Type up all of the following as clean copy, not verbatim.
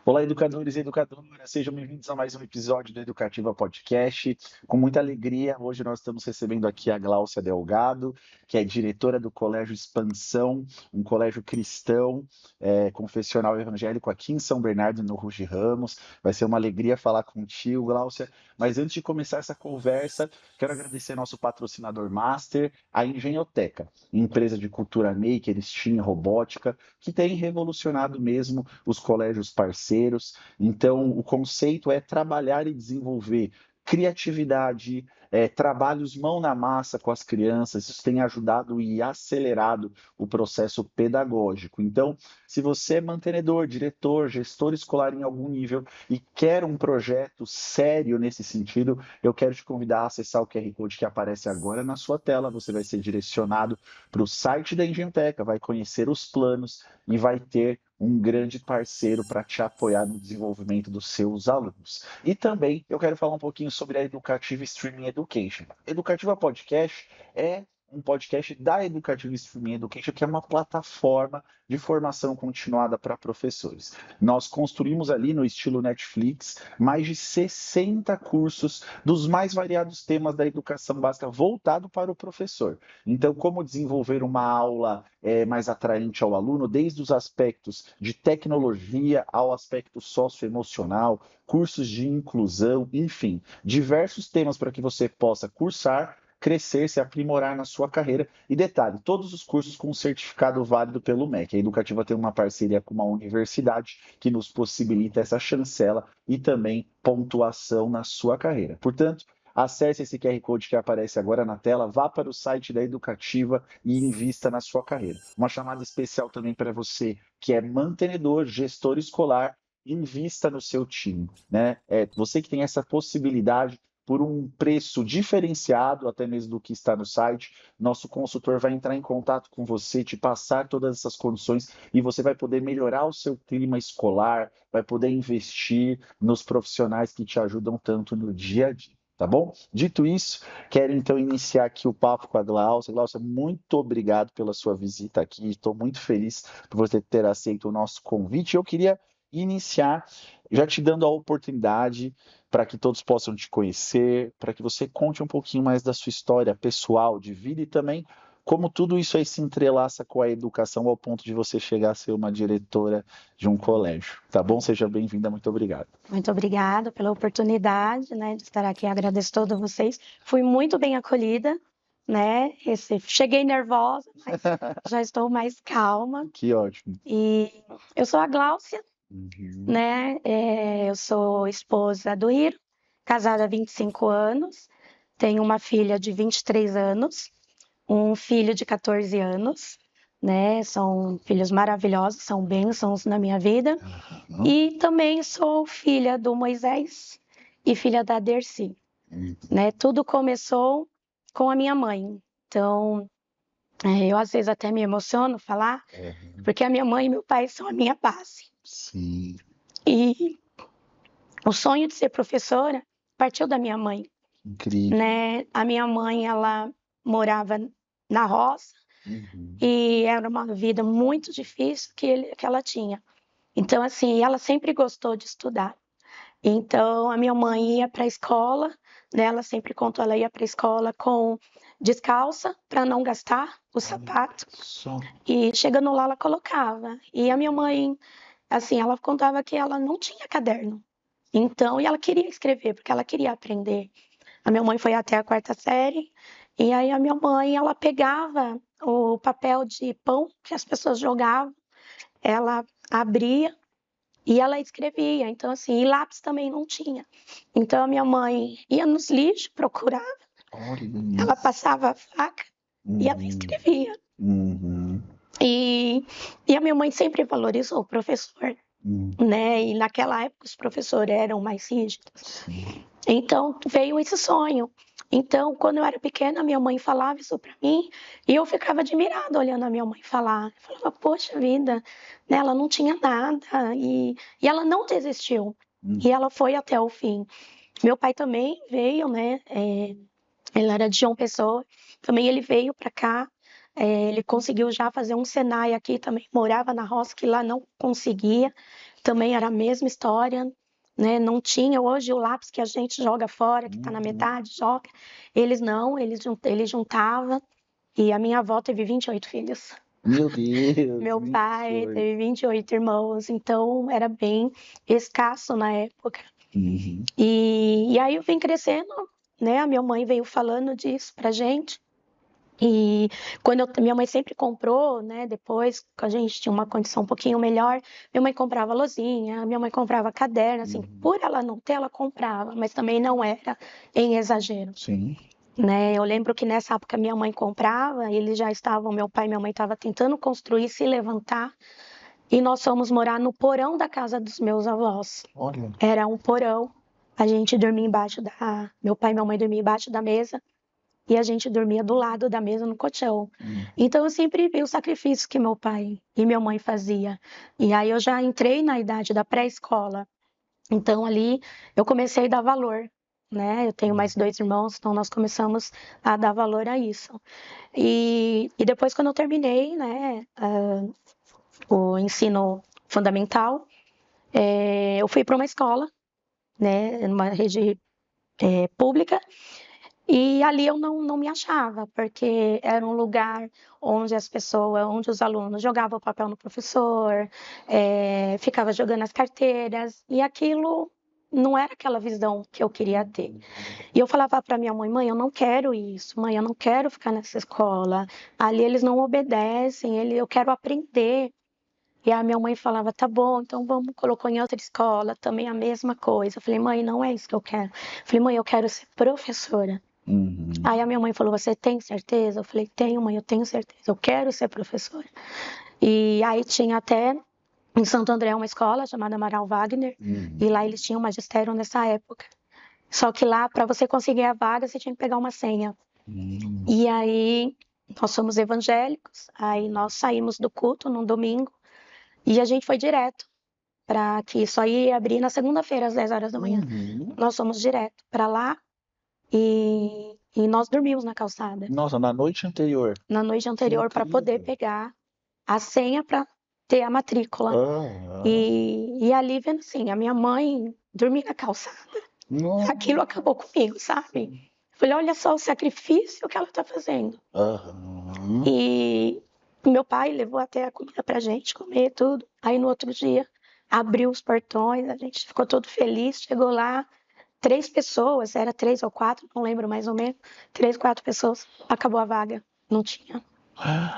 Olá, educadores e educadoras, sejam bem-vindos a mais um episódio do Educativa Podcast. Com muita alegria, hoje nós estamos recebendo aqui a Gláucia Delgado, que é diretora do Colégio Expansão, um colégio cristão, confessional evangélico aqui em São Bernardo, no Ruge Ramos. Vai ser uma alegria falar contigo, Gláucia. Mas antes de começar essa conversa, quero agradecer nosso patrocinador master, a Engenhoteca, empresa de cultura maker, STEAM e robótica, que tem revolucionado mesmo os colégios parceiros. Então, o conceito é trabalhar e desenvolver criatividade, trabalhos mão na massa com as crianças. Isso tem ajudado e acelerado o processo pedagógico. Então, se você é mantenedor, diretor, gestor escolar em algum nível e quer um projeto sério nesse sentido, eu quero te convidar a acessar o QR Code que aparece agora na sua tela. Você vai ser direcionado para o site da Engenhoteca, vai conhecer os planos e vai ter um grande parceiro para te apoiar no desenvolvimento dos seus alunos. E também eu quero falar um pouquinho sobre a Educativa Streaming Education. Educativa Podcast é um podcast da Educativa Streaming Education, que é uma plataforma de formação continuada para professores. Nós construímos ali, no estilo Netflix, mais de 60 cursos dos mais variados temas da educação básica voltado para o professor. Então, como desenvolver uma aula mais atraente ao aluno, desde os aspectos de tecnologia ao aspecto socioemocional, cursos de inclusão, enfim, diversos temas para que você possa cursar, crescer, se aprimorar na sua carreira. E detalhe, todos os cursos com certificado válido pelo MEC. A Educativa tem uma parceria com uma universidade que nos possibilita essa chancela e também pontuação na sua carreira. Portanto, acesse esse QR Code que aparece agora na tela, vá para o site da Educativa e invista na sua carreira. Uma chamada especial também para você que é mantenedor, gestor escolar, invista no seu time, né? Você que tem essa possibilidade por um preço diferenciado, até mesmo do que está no site, nosso consultor vai entrar em contato com você, te passar todas essas condições e você vai poder melhorar o seu clima escolar, vai poder investir nos profissionais que te ajudam tanto no dia a dia. Tá bom? Dito isso, quero então iniciar aqui o papo com a Gláucia. Gláucia, muito obrigado pela sua visita aqui. Estou muito feliz por você ter aceito o nosso convite. Eu queria iniciar já te dando a oportunidade para que todos possam te conhecer, para que você conte um pouquinho mais da sua história pessoal, de vida e também como tudo isso aí se entrelaça com a educação ao ponto de você chegar a ser uma diretora de um colégio. Tá bom? Seja bem-vinda, muito obrigado. Muito obrigada pela oportunidade, né, de estar aqui. Agradeço a todos vocês. Fui muito bem acolhida, né? Cheguei nervosa, mas já estou mais calma. Que ótimo. E eu sou a Gláucia, né? Eu sou esposa do Iro, casada há 25 anos, tenho uma filha de 23 anos, um filho de 14 anos, né? São filhos maravilhosos, são bênçãos na minha vida. E também sou filha do Moisés e filha da Dercy, né? Tudo começou com a minha mãe. Então, eu às vezes até me emociono falar, porque a minha mãe e meu pai são a minha base. Sim. E o sonho de ser professora partiu da minha mãe. Incrível. Né? A minha mãe, ela morava na roça e era uma vida muito difícil que ela tinha. Então, assim, ela sempre gostou de estudar. Então, a minha mãe ia para a escola, né? Ela sempre contou, ela ia para a escola com descalça para não gastar o sapato. E chegando lá, ela colocava. E a minha mãe, assim, ela contava que ela não tinha caderno. Então, e ela queria escrever, porque ela queria aprender. A minha mãe foi até a 4ª série, e aí a minha mãe, ela pegava o papel de pão que as pessoas jogavam, ela abria e ela escrevia. Então, assim, e lápis também não tinha. Então, a minha mãe ia nos lixos, procurava, ela passava a faca e ela escrevia. E a minha mãe sempre valorizou o professor, né? E naquela época os professores eram mais rígidos. Então, veio esse sonho. Então, quando eu era pequena, minha mãe falava isso para mim e eu ficava admirada olhando a minha mãe falar. Eu falava, poxa vida, né? Ela não tinha nada e ela não desistiu. E ela foi até o fim. Meu pai também veio, né? Ele era de João Pessoa. Também ele veio para cá. Ele conseguiu já fazer um Senai aqui também. Morava na roça, que lá não conseguia. também era a mesma história, né? Não tinha hoje o lápis que a gente joga fora, que está na Uhum. metade, joga. Eles não, eles juntavam. E a minha avó teve 28 filhos. Meu Deus, Meu pai 28. teve 28 irmãos, então era bem escasso na época. Uhum. E aí eu vim crescendo, né? A minha mãe veio falando disso pra gente. E minha mãe sempre comprou, né? Depois, quando a gente tinha uma condição um pouquinho melhor, minha mãe comprava lousinha, minha mãe comprava caderno, assim, Uhum. por ela não ter, ela comprava, mas também não era em exagero, Sim. né? Eu lembro que nessa época minha mãe comprava, eles já estavam, meu pai e minha mãe estavam tentando construir, se levantar, e nós fomos morar no porão da casa dos meus avós. Olha. Era um porão, a gente dormia meu pai e minha mãe dormiam embaixo da mesa, e a gente dormia do lado da mesa no colchão. Então eu sempre vi o sacrifício que meu pai e minha mãe faziam. E aí eu já entrei na idade da pré-escola. Então ali eu comecei a dar valor, né? Eu tenho mais 2 irmãos, então nós começamos a dar valor a isso. E depois quando eu terminei, né, o ensino fundamental, eu fui para uma escola, né, numa rede pública. E ali eu não me achava, porque era um lugar onde os alunos jogavam papel no professor, ficava jogando as carteiras, e aquilo não era aquela visão que eu queria ter. E eu falava para minha mãe, mãe, eu não quero isso, mãe, eu não quero ficar nessa escola. Ali eles não obedecem, eu quero aprender. E a minha mãe falava, tá bom, então vamos, colocou em outra escola, também a mesma coisa. Eu falei, mãe, não é isso que eu quero. Eu falei, mãe, eu quero ser professora. Uhum. Aí a minha mãe falou, você tem certeza? Eu falei, tenho, mãe, eu tenho certeza, eu quero ser professora. E aí tinha até em Santo André uma escola chamada Amaral Wagner, Uhum. e lá eles tinham magistério nessa época. Só que lá, para você conseguir a vaga, você tinha que pegar uma senha. Uhum. E aí, nós somos evangélicos, aí nós saímos do culto num domingo, e a gente foi direto para que só ia abrir na segunda-feira às 10 horas da manhã. Uhum. Nós fomos direto para lá e nós dormimos na calçada Nossa, na noite anterior. na noite Que anterior para poder incrível. pegar a senha para ter a matrícula. Aham. E ali vendo assim, a minha mãe dormir na calçada. Nossa. Aquilo acabou comigo, sabe? Falei, olha só o sacrifício que ela está fazendo. Aham. E meu pai levou até a comida pra gente comer tudo. Aí no outro dia abriu os portões, a gente ficou todo feliz, chegou lá, 3 pessoas, era 3 ou 4, não lembro mais ou menos, 3, 4 pessoas, acabou a vaga, não tinha.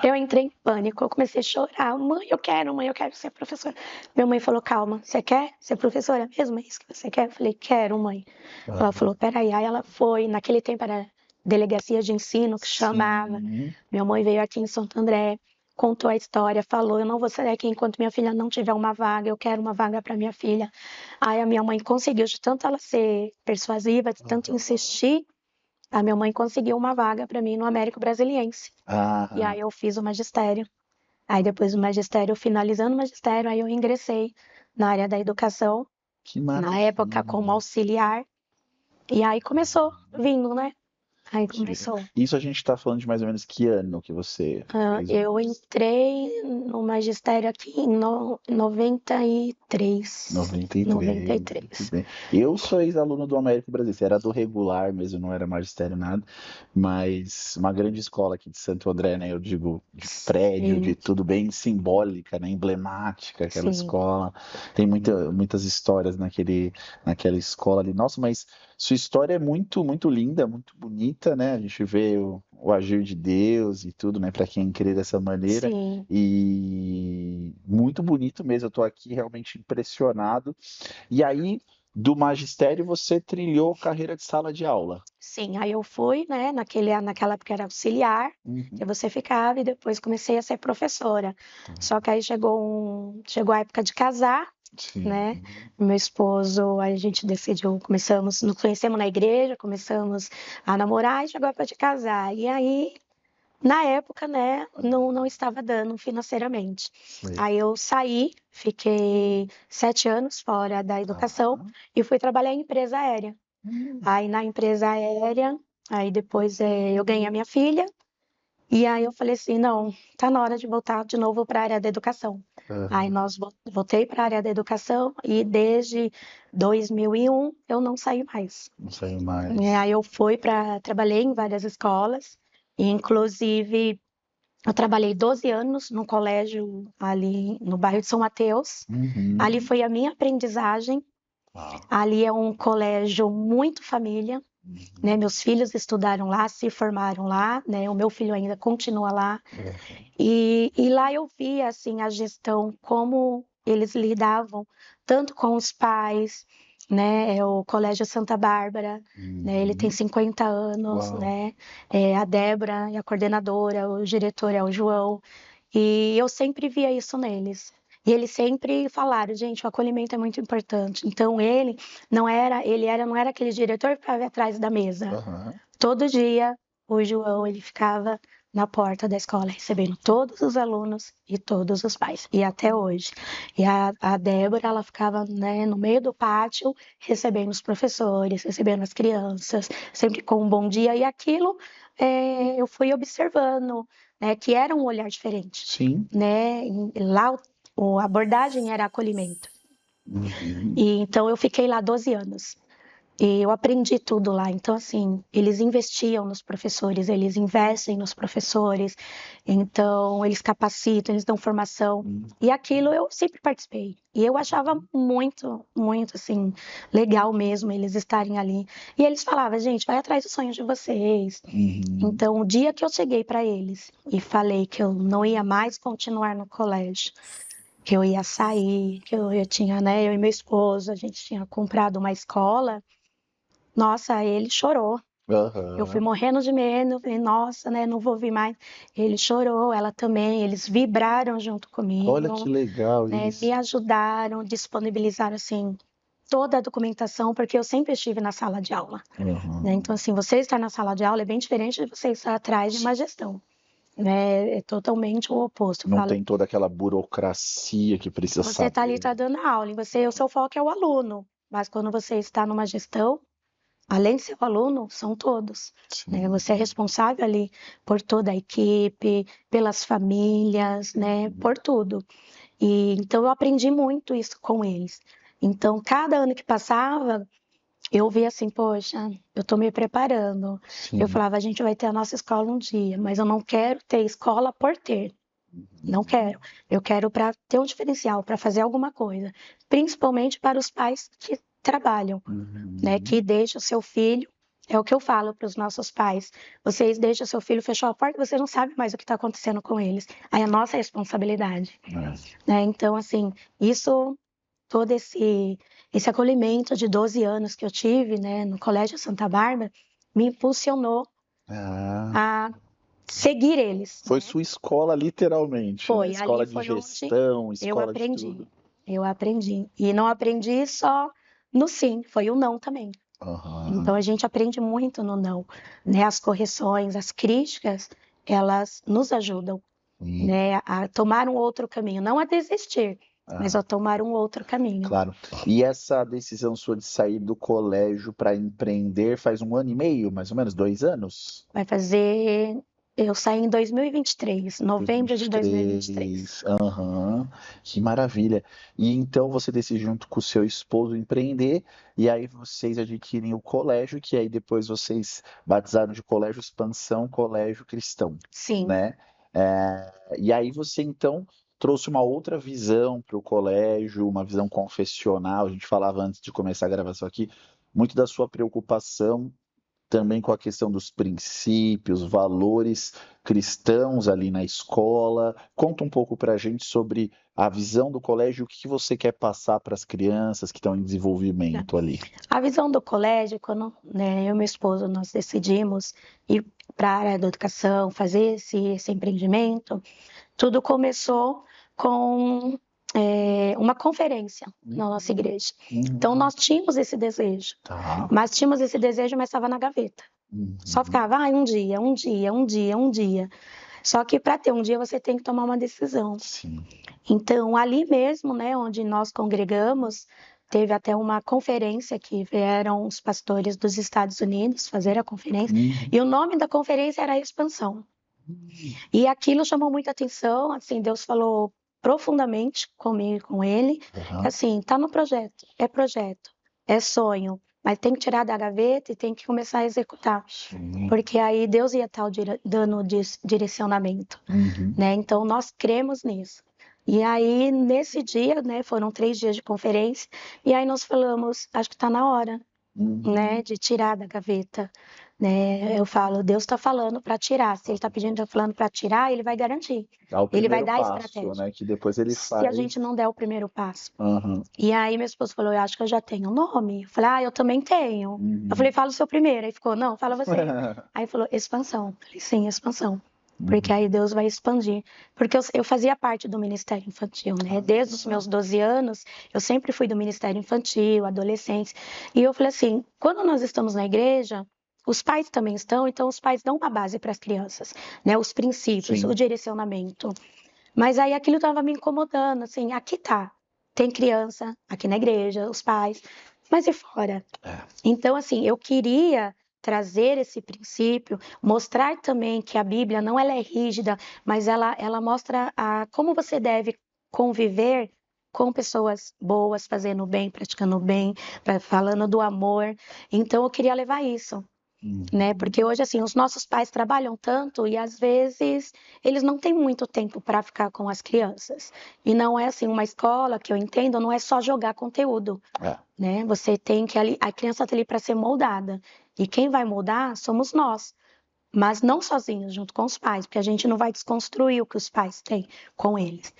Eu entrei em pânico, eu comecei a chorar, mãe, eu quero ser professora. Minha mãe falou, calma, você quer ser professora mesmo? É isso que você quer? Eu falei, quero, mãe. Ela falou, peraí, aí ela foi, naquele tempo era delegacia de ensino que chamava. Sim. Minha mãe veio aqui em Santo André, contou a história, falou, eu não vou sair daqui enquanto minha filha não tiver uma vaga, eu quero uma vaga para minha filha. Aí a minha mãe conseguiu, de tanto ela ser persuasiva, de tanto insistir, a minha mãe conseguiu uma vaga para mim no Américo Brasiliense. E Ah, aí eu fiz o magistério. Aí depois do magistério, finalizando o magistério, aí eu ingressei na área da educação, que na época como maravilha. auxiliar. E aí começou vindo, né? Aí Mentira. começou. Isso a gente está falando de mais ou menos que ano que você fez? Eu entrei no magistério aqui em 93. 93, muito 93. bem. Eu sou ex-aluno do Américo Brasil, era do regular mesmo, não era magistério nada, mas uma grande escola aqui de Santo André, né? Eu digo, de prédio, de Sim, tudo bem simbólica, né? Emblemática aquela sim. escola. Tem muitas histórias naquela escola ali. Nossa, mas sua história é muito, muito linda, muito bonita, né? A gente vê o agir de Deus e tudo, né? Para quem crê dessa maneira. Sim, E muito bonito mesmo, eu estou aqui realmente impressionado. E aí, do magistério, você trilhou carreira de sala de aula. sim. Aí eu fui, né? Naquela época era auxiliar, que Uhum. você ficava, e depois comecei a ser professora. Só que aí chegou a época de casar, né? Sim. Meu esposo, a gente decidiu, nos conhecemos na igreja, começamos a namorar e chegou a época de casar. E aí, na época, né, não estava dando financeiramente. Sei. Aí eu saí, fiquei 7 anos fora da educação Aham. e fui trabalhar em empresa aérea. Hum. Aí na empresa aérea, aí depois eu ganhei a minha filha E aí eu falei assim, não, tá na hora de voltar de novo para a área da educação. Aí Aham. nós voltei para a área da educação e desde 2001 eu não saí mais. Não saiu mais. Aí eu fui trabalhei em várias escolas, e inclusive eu trabalhei 12 anos num colégio ali no bairro de São Mateus. Ali Uhum. foi a minha aprendizagem. Ah, Ali é um colégio muito família, né? uhum. Meus filhos estudaram lá, se formaram lá, né? O meu filho ainda continua lá. Aham. E lá eu vi assim a gestão, como eles lidavam tanto com os pais, né? É o Colégio Santa Bárbara, né? Ele tem Uhum. 50 anos, Uau. né? É a Débora e a coordenadora, o diretor é o João. E eu sempre via isso neles. E eles sempre falaram, gente, o acolhimento é muito importante. Então não era aquele diretor que ficava atrás da mesa. Aham. Todo dia, o João, ele ficava na porta da escola, recebendo todos os alunos e todos os pais, e até hoje. E a Débora, ela ficava, né, no meio do pátio, recebendo os professores, recebendo as crianças, sempre com um bom dia, e aquilo eu fui observando, né, que era um olhar diferente, Sim. né, lá a abordagem era acolhimento. Uhum. E então eu fiquei lá 12 anos. E eu aprendi tudo lá. Então, assim, eles investiam nos professores, eles investem nos professores, então eles capacitam, eles dão formação. Uhum. E aquilo eu sempre participei. E eu achava muito, muito, assim, legal mesmo eles estarem ali. E eles falavam, gente, vai atrás dos sonhos de vocês. Uhum. Então, o dia que eu cheguei para eles e falei que eu não ia mais continuar no colégio, que eu ia sair, que eu tinha, né, eu e meu esposo, a gente tinha comprado uma escola. Nossa, ele chorou. Eu fui Aham. morrendo de medo, falei, nossa, né, não vou vir mais. Ele chorou, ela também, eles vibraram junto Olha que comigo, legal né, me isso. ajudaram, disponibilizaram, assim, toda a documentação, porque eu sempre estive na sala de aula, né, Aham. então, assim, você estar na sala de aula é bem diferente de você estar atrás de uma gestão, né, é totalmente o oposto. Eu Não falo, tem toda aquela burocracia que precisa você está ali, saber. está dando aula, e você, o seu foco é o aluno, mas quando você está numa gestão, além de ser o aluno, são todos, né? Sim. Você é responsável ali por toda a equipe, pelas famílias, né? Por tudo. E então eu aprendi muito isso com eles. Então, cada ano que passava, eu via assim, poxa, eu estou me preparando. Eu Sim. falava, a gente vai ter a nossa escola um dia, mas eu não quero ter escola por ter. Não quero. Eu quero para ter um diferencial, para fazer alguma coisa, principalmente para os pais que trabalham, né, Uhum. que deixa o seu filho. É o que eu falo para os nossos pais. Vocês deixam o seu filho fechar a porta, você não sabe mais o que está acontecendo com eles. Aí é nossa responsabilidade, É. né? Então, assim, isso, todo esse acolhimento de 12 anos que eu tive, né, no Colégio Santa Bárbara, me impulsionou Ah, a seguir eles, foi né? sua escola, literalmente, né? Foi, ali Escola de foi onde gestão, eu escola de aprendi. tudo. Eu aprendi. E não aprendi só no sim, foi o não também. Então Aham. a gente aprende muito no não, né? As correções, as críticas, elas nos ajudam, Hum. né, a tomar um outro caminho, não a desistir, mas Ah, a tomar um outro caminho. claro. E essa decisão sua de sair do colégio para empreender faz 1 ano e meio, mais ou menos, 2 anos? Vai fazer, eu saí em 2023, novembro de 2023. 2023. Aham. Que maravilha. E então você decide junto com o seu esposo empreender, e aí vocês adquirem o colégio, que aí depois vocês batizaram de Colégio Expansão, Colégio Cristão, Sim, né? E aí você então trouxe uma outra visão para o colégio, uma visão confessional. A gente falava antes de começar a gravação aqui, muito da sua preocupação também com a questão dos princípios, valores cristãos ali na escola. Conta um pouco para a gente sobre a visão do colégio, o que você quer passar para as crianças que estão em né? desenvolvimento ali. A visão do colégio, quando, né, eu e meu esposo nós decidimos ir para a área da educação, fazer esse empreendimento, tudo começou com uma conferência na nossa igreja. Então, Uhum. nós tínhamos esse desejo, Tá. mas tínhamos esse desejo, mas estava na gaveta. Só Uhum. ficava, um dia, um dia, um dia, um dia. Só que para ter um dia você tem que tomar uma decisão. Sim. Então, ali mesmo, né, onde nós congregamos, teve até uma conferência que vieram os pastores dos Estados Unidos fazer a conferência, Uhum. e o nome da conferência era Expansão. E aquilo chamou muita atenção, assim, Deus falou profundamente comigo e com ele, que assim, tá no projeto, é sonho, mas tem que tirar da gaveta e tem que começar a executar, porque aí Deus ia estar dando direcionamento, né? Então nós cremos nisso. E aí nesse dia, né, foram 3 dias de conferência, e aí nós falamos, acho que tá na hora, né, de tirar da gaveta, né? Eu falo, Deus está falando para tirar. Se Ele está pedindo, tá falando para tirar, Ele vai garantir. Dá o Ele vai primeiro dar a passo, estratégia. né? Que depois ele Se a gente faz. não der o primeiro passo. Aham. E aí meu esposo falou, eu acho que eu já tenho um nome. Eu falei, eu também tenho. Eu falei, fala o seu primeiro. Aí ficou, não, fala você. Aí falou, expansão. Eu falei, sim, expansão. Porque aí Deus vai expandir. Porque eu fazia parte do Ministério Infantil, né? Desde os meus 12 anos, eu sempre fui do Ministério Infantil, adolescentes. E eu falei assim, quando nós estamos na igreja, os pais também estão, então os pais dão uma base para as crianças, né? Os princípios, Sim. o direcionamento. Mas aí aquilo estava me incomodando, assim, aqui tá. Tem criança, aqui na igreja, os pais, mas e fora? Então, assim, eu queria trazer esse princípio, mostrar também que a Bíblia não ela é rígida, mas ela mostra como você deve conviver com pessoas boas, fazendo o bem, praticando o bem, falando do amor. Então, eu queria levar isso, né? Porque hoje, assim, os nossos pais trabalham tanto e às vezes eles não têm muito tempo para ficar com as crianças. E não é assim, uma escola que eu entendo, não é só jogar conteúdo, né? Você tem que a criança tá ali para ser moldada. E quem vai moldar somos nós. Mas não sozinhos, junto com os pais, porque a gente não vai desconstruir o que os pais têm com eles.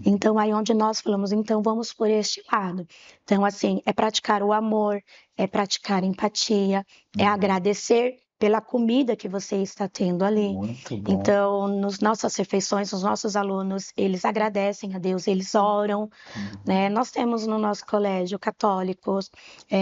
Então, aí onde nós falamos, então vamos por este lado. Então, assim, é praticar o amor, é praticar empatia, é agradecer pela comida que você está tendo ali. Muito bom. Então, nas nossas refeições, os nossos alunos, eles agradecem a Deus, eles oram, né? Nós temos no nosso colégio católicos,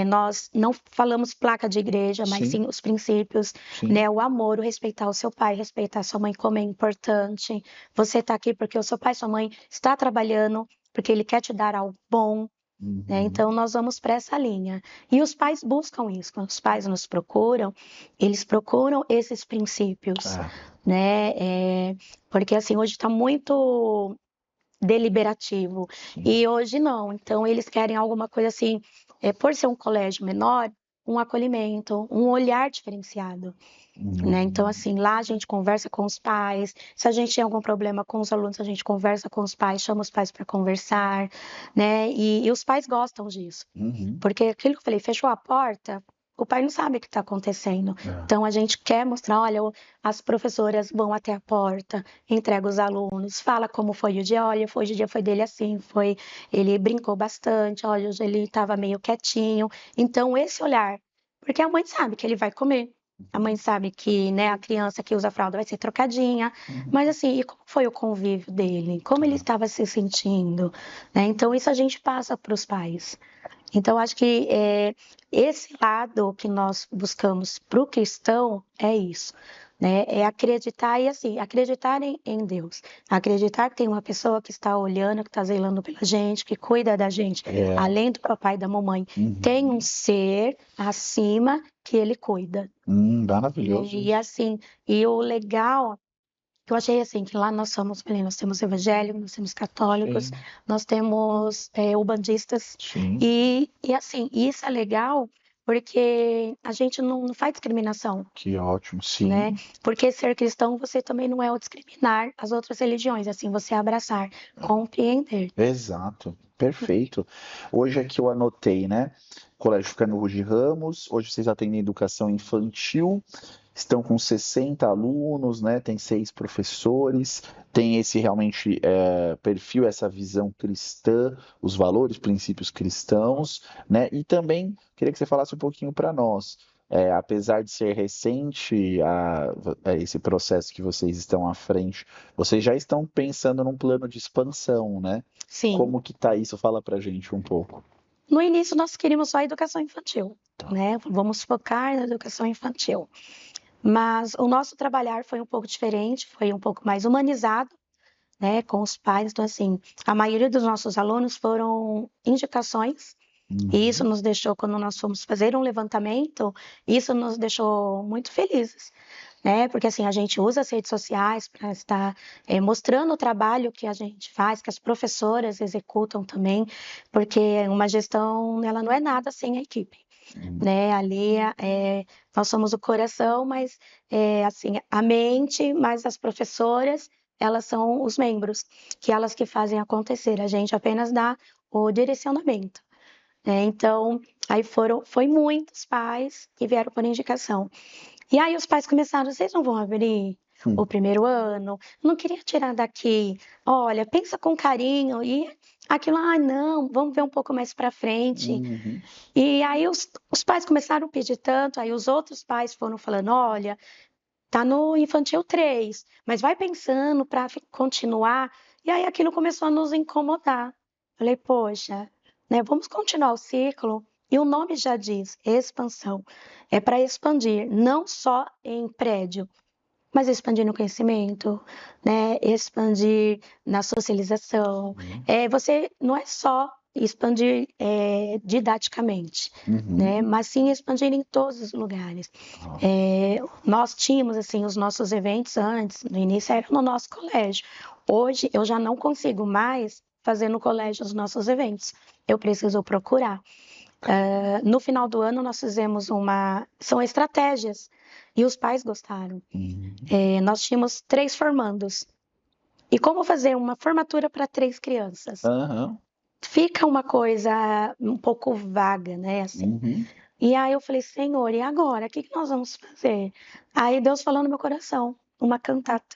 nós não falamos placa de igreja, mas sim os princípios, né? O amor, o respeitar o seu pai, respeitar a sua mãe, como é importante. Você está aqui porque o seu pai e sua mãe está trabalhando, porque ele quer te dar algo bom. Né? Então, nós vamos para essa linha. E os pais buscam isso. Quando os pais nos procuram, eles procuram esses princípios, né? Porque, assim, hoje está muito deliberativo. E hoje não. Então, eles querem alguma coisa assim, por ser um colégio menor, um acolhimento, um olhar diferenciado. Né? Então, assim, lá a gente conversa com os pais. Se a gente tem algum problema com os alunos, a gente conversa com os pais, chama os pais para conversar, né? E os pais gostam disso. Porque aquilo que eu falei, fechou a porta, o pai não sabe o que está acontecendo. Então, a gente quer mostrar, olha, as professoras vão até a porta, entrega os alunos, fala como foi o dia, olha, hoje o dia foi dele assim, ele brincou bastante, olha, hoje ele estava meio quietinho. Então, esse olhar, porque a mãe sabe que ele vai comer, a mãe sabe que, né, a criança que usa fralda vai ser trocadinha, mas assim, e como foi o convívio dele? Como ele estava se sentindo? Né? Então, isso a gente passa para os pais. Então, acho que esse lado que nós buscamos para o cristão é isso, né? É acreditar e assim, acreditar em Deus, acreditar que tem uma pessoa que está olhando, que está zelando pela gente, que cuida da gente, além do papai e da mamãe, tem um ser acima que ele cuida. Maravilhoso. E assim, e o legal que eu achei assim, que lá nós temos evangélicos, nós temos católicos, nós temos ubandistas, e assim, isso é legal porque a gente não faz discriminação, Que ótimo, sim. né? Porque ser cristão, você também não é o discriminar as outras religiões, assim, você abraçar, compreender. Exato, perfeito. Hoje aqui eu anotei, né? O colégio fica no Ruge Ramos, hoje vocês atendem educação infantil, estão com 60 alunos, né? Tem 6 professores, tem esse realmente perfil, essa visão cristã, os valores, princípios cristãos, né? E também queria que você falasse um pouquinho para nós. Apesar de ser recente esse processo que vocês estão à frente, vocês já estão pensando num plano de expansão, né? Sim. Como que tá isso? Fala pra gente um pouco. No início, nós queríamos só a educação infantil, né? Vamos focar na educação infantil. Mas o nosso trabalhar foi um pouco diferente, foi um pouco mais humanizado, né, com os pais. Então, assim, a maioria dos nossos alunos foram indicações, e isso nos deixou, quando nós fomos fazer um levantamento, isso nos deixou muito felizes, né? Porque assim, a gente usa as redes sociais para estar mostrando o trabalho que a gente faz, que as professoras executam também, porque uma gestão, ela não é nada sem a equipe. Né? Ali nós somos o coração, mas assim, a mente, mas as professoras, elas são os membros, que elas que fazem acontecer. A gente apenas dá o direcionamento, né? Então, aí foi muitos pais que vieram por indicação. E aí os pais começaram, vocês não vão abrir o primeiro ano? Não queria tirar daqui. Olha, pensa com carinho. E aquilo, não, vamos ver um pouco mais para frente. Uhum. E aí os pais começaram a pedir tanto, aí os outros pais foram falando, olha, tá no infantil 3, mas vai pensando para continuar. E aí aquilo começou a nos incomodar. Falei, poxa, né, vamos continuar o ciclo. E o nome já diz, expansão. É para expandir, não só em prédio, mas expandir no conhecimento, né? Expandir na socialização. Você não é só expandir didaticamente, né? Mas sim expandir em todos os lugares. Nós tínhamos assim os nossos eventos antes, no início era no nosso colégio. Hoje eu já não consigo mais fazer no colégio os nossos eventos. Eu preciso procurar. No final do ano nós fizemos são estratégias e os pais gostaram. Nós tínhamos 3 formandos. E como fazer uma formatura para 3 crianças? Uhum. Fica uma coisa um pouco vaga, né? Assim. E aí eu falei, Senhor, e agora? O que nós vamos fazer? Aí Deus falou no meu coração, uma cantata.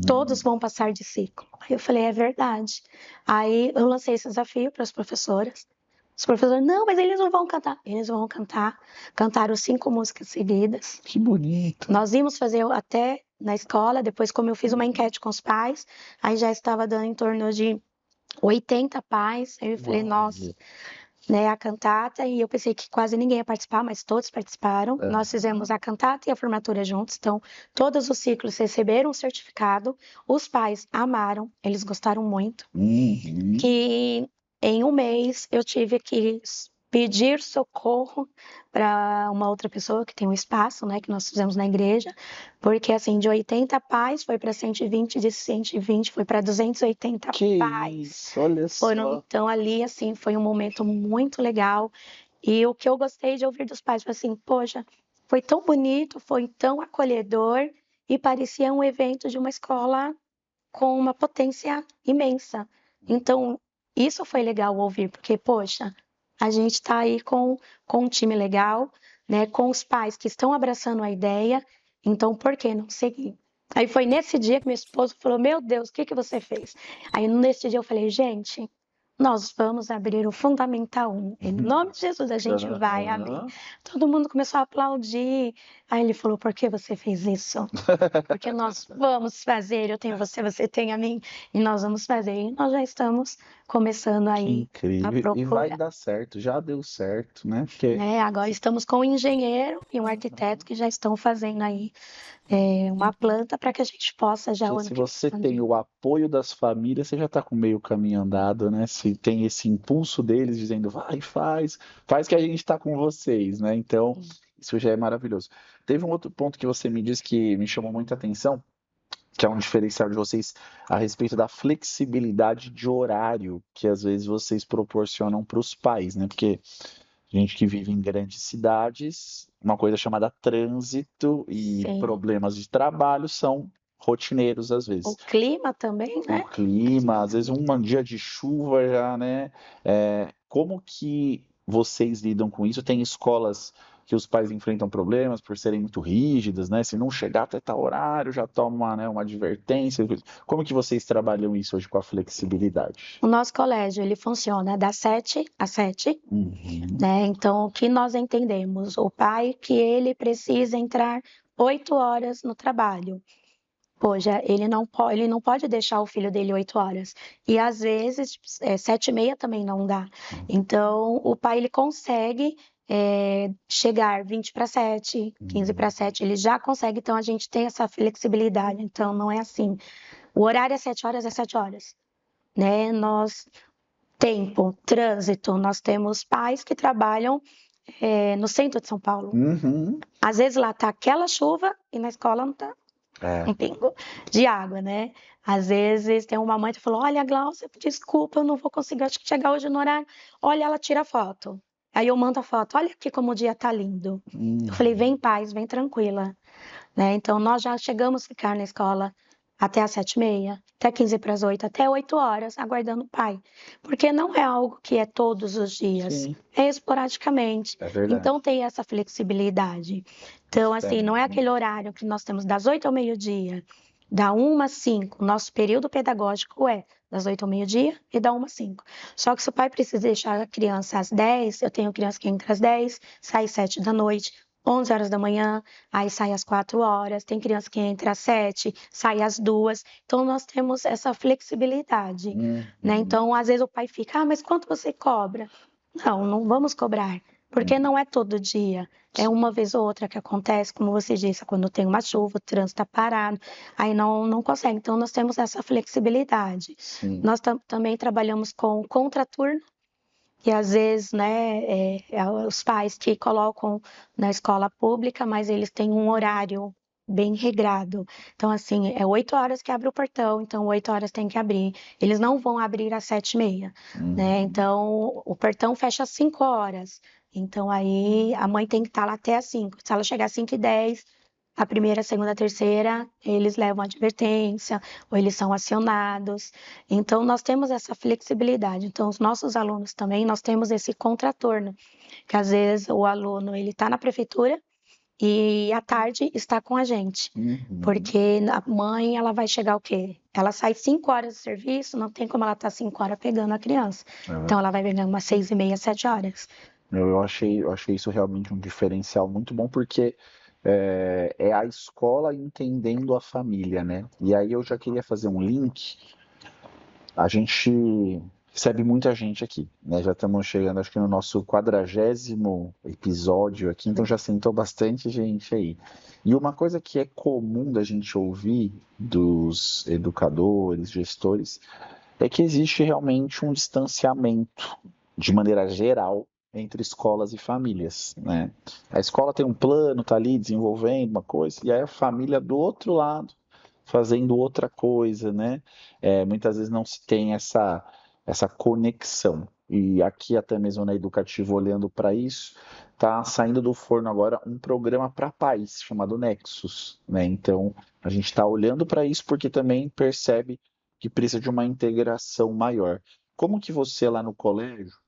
Todos vão passar de ciclo. Aí eu falei, é verdade. Aí eu lancei esse desafio para as professoras. Os professores, não, mas eles não vão cantar. Eles vão cantar. Cantaram 5 músicas seguidas. Que bonito. Nós íamos fazer até na escola, depois como eu fiz uma enquete com os pais, aí já estava dando em torno de 80 pais. Aí eu falei, nossa, né, a cantata, e eu pensei que quase ninguém ia participar, mas todos participaram. Nós fizemos a cantata e a formatura juntos, então todos os ciclos receberam um certificado. Os pais amaram, eles gostaram muito. Que em um mês eu tive que pedir socorro para uma outra pessoa que tem um espaço, né, que nós fizemos na igreja, porque assim, de 80 pais foi para 120, de 120 foi para 280 Que pais. isso, olha só. Então ali, assim, foi um momento muito legal. E o que eu gostei de ouvir dos pais foi assim, poxa, foi tão bonito, foi tão acolhedor e parecia um evento de uma escola com uma potência imensa. Então, isso foi legal ouvir, porque, poxa, a gente está aí com um time legal, né, com os pais que estão abraçando a ideia, então por que não seguir? Aí foi nesse dia que meu esposo falou: Meu Deus, o que que você fez? Aí nesse dia eu falei: Gente, nós vamos abrir o Fundamental 1. Em nome de Jesus, a gente vai abrir. Todo mundo começou a aplaudir. Aí ele falou: Por que você fez isso? Porque nós vamos fazer. Eu tenho você, você tem a mim. E nós vamos fazer. E nós já estamos começando Que aí a incrível. E vai procurar. dar certo, já deu certo, né? Porque Né? Agora estamos com um engenheiro e um arquiteto que já estão fazendo aí uma planta para que a gente possa já o ano se que vem você tem expandir. o apoio das famílias, você já está com meio caminho andado, né? Se tem esse impulso deles dizendo, vai, faz que a gente está com vocês, né? Então, isso já é maravilhoso. Teve um outro ponto que você me disse que me chamou muita atenção, que é um diferencial de vocês a respeito da flexibilidade de horário que às vezes vocês proporcionam para os pais, né? Porque gente que vive em grandes cidades, uma coisa chamada trânsito e Sim. problemas de trabalho são rotineiros às O vezes. clima também, O né? clima, às vezes um dia de chuva já, né? Como que vocês lidam com isso? Tem escolas que os pais enfrentam problemas por serem muito rígidas, né? Se não chegar até tal horário, já toma, né, uma advertência. Como que vocês trabalham isso hoje com a flexibilidade? O nosso colégio, ele funciona das 7 às 7, né? Então, o que nós entendemos? O pai que ele precisa entrar 8 horas no trabalho. Poxa, ele não pode deixar o filho dele 8 horas. E às vezes, 7h30 também não dá. Então, o pai ele consegue chegar 20 para 7, 15 para 7, ele já consegue, então a gente tem essa flexibilidade. Então, não é assim. O horário é 7 horas, é 7 horas. Né? Tempo, trânsito, nós temos pais que trabalham no centro de São Paulo. Uhum. Às vezes lá tá aquela chuva e na escola não tá É. um pingo de água, né? Às vezes tem uma mãe que falou: Olha, Glaucia, desculpa, eu não vou conseguir, acho que chegar hoje no horário. Olha, ela tira a foto. Aí eu mando a foto: Olha aqui como o dia tá lindo. Eu falei: Vem em paz, vem tranquila, né? Então nós já chegamos a ficar na escola até às 7h30, até 7:45, até 8 horas, aguardando o pai. Porque não é algo que é todos os dias, Sim, é esporadicamente. é verdade. Então tem essa flexibilidade. Então, assim, não é aquele horário que nós temos das 8 ao meio-dia, da 1 às 5. Nosso período pedagógico é das 8 ao meio-dia e da 1 às 5. Só que se o pai precisa deixar a criança às 10, eu tenho criança que entra às 10, sai às 7 da noite, 11 horas da manhã, aí sai às 4 horas, tem criança que entra às 7, sai às 2. Então, nós temos essa flexibilidade, né? Então, às vezes o pai fica: mas quanto você cobra? Não, não vamos cobrar, porque não é todo dia. É uma vez ou outra que acontece, como você disse, quando tem uma chuva, o trânsito está parado, aí não consegue. Então, nós temos essa flexibilidade. Sim. Nós também trabalhamos com contraturno, que às vezes, né, os pais que colocam na escola pública, mas eles têm um horário bem regrado. Então, assim, é 8 horas que abre o portão, então 8 horas tem que abrir. Eles não vão abrir às 7h30, né? Então, o portão fecha às 5 horas. Então, aí a mãe tem que estar lá até às 5. Se ela chegar às 5:10, a primeira, a segunda, a terceira, eles levam advertência ou eles são acionados. Então, nós temos essa flexibilidade. Então, os nossos alunos também, nós temos esse contraturno, que às vezes o aluno ele está na prefeitura e à tarde está com a gente. Porque a mãe, ela vai chegar o quê? Ela sai 5 horas do serviço, não tem como ela estar 5 horas pegando a criança. Então, ela vai pegar umas 6:30, 7 horas. Eu achei isso realmente um diferencial muito bom, porque é a escola entendendo a família, né? E aí eu já queria fazer um link. A gente recebe muita gente aqui, né? Já estamos chegando, acho que no nosso 40º episódio aqui, então já sentou bastante gente aí. E uma coisa que é comum da gente ouvir dos educadores, gestores, é que existe realmente um distanciamento, de maneira geral, entre escolas e famílias, né? A escola tem um plano, tá ali desenvolvendo uma coisa, e aí a família do outro lado fazendo outra coisa, né? Muitas vezes não se tem essa conexão. E aqui até mesmo na Educativa, olhando para isso, está saindo do forno agora um programa para pais chamado Nexus, né? Então a gente está olhando para isso porque também percebe que precisa de uma integração maior. Como que você lá no colégio